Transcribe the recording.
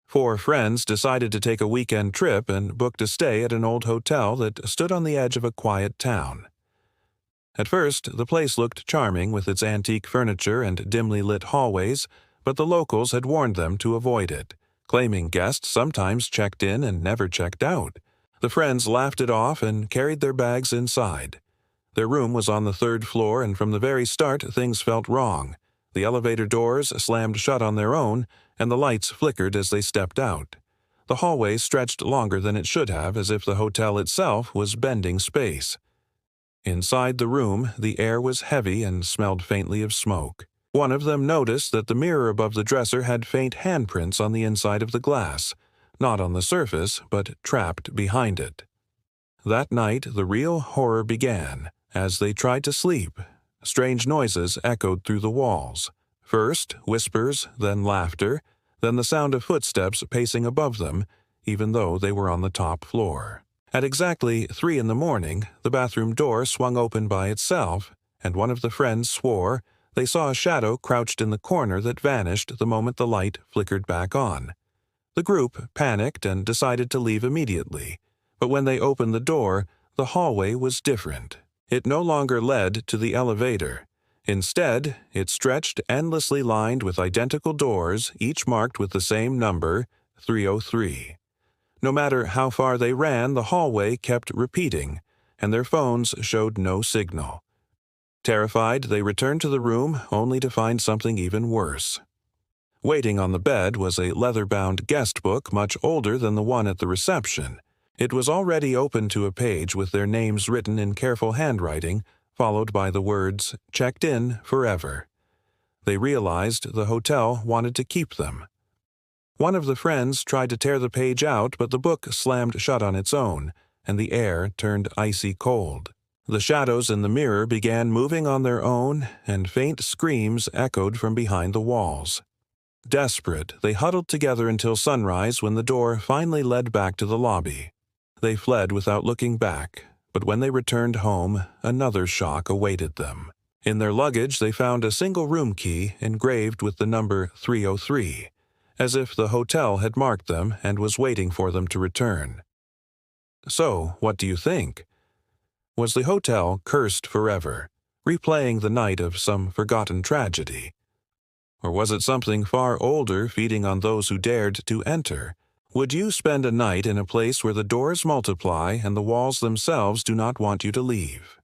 Four friends decided to take a weekend trip and booked a stay at an old hotel that stood on the edge of a quiet town. At first, the place looked charming with its antique furniture and dimly lit hallways, but the locals had warned them to avoid it, claiming guests sometimes checked in and never checked out. The friends laughed it off and carried their bags inside. Their room was on the third floor, and from the very start things felt wrong. The elevator doors slammed shut on their own, and the lights flickered as they stepped out. The hallway stretched longer than it should have, as if the hotel itself was bending space. Inside the room, the air was heavy and smelled faintly of smoke. One of them noticed that the mirror above the dresser had faint handprints on the inside of the glass, not on the surface, but trapped behind it. That night, the real horror began. As they tried to sleep, strange noises echoed through the walls. First, whispers, then laughter, then the sound of footsteps pacing above them, even though they were on the top floor. At exactly 3 a.m, the bathroom door swung open by itself, and one of the friends swore they saw a shadow crouched in the corner that vanished the moment the light flickered back on. The group panicked and decided to leave immediately, but when they opened the door, the hallway was different. It no longer led to the elevator. Instead, it stretched endlessly lined with identical doors, each marked with the same number, 303. No matter how far they ran, the hallway kept repeating, and their phones showed no signal. Terrified, they returned to the room only to find something even worse. Waiting on the bed was a leather-bound guest book much older than the one at the reception. It was already open to a page with their names written in careful handwriting, followed by the words, "Checked in forever." They realized the hotel wanted to keep them. One of the friends tried to tear the page out, but the book slammed shut on its own, and the air turned icy cold. The shadows in the mirror began moving on their own, and faint screams echoed from behind the walls. Desperate, they huddled together until sunrise when the door finally led back to the lobby. They fled without looking back, but when they returned home, another shock awaited them. In their luggage, they found a single room key engraved with the number 303, as if the hotel had marked them and was waiting for them to return. So, what do you think? Was the hotel cursed forever, replaying the night of some forgotten tragedy? Or was it something far older feeding on those who dared to enter? Would you spend a night in a place where the doors multiply and the walls themselves do not want you to leave?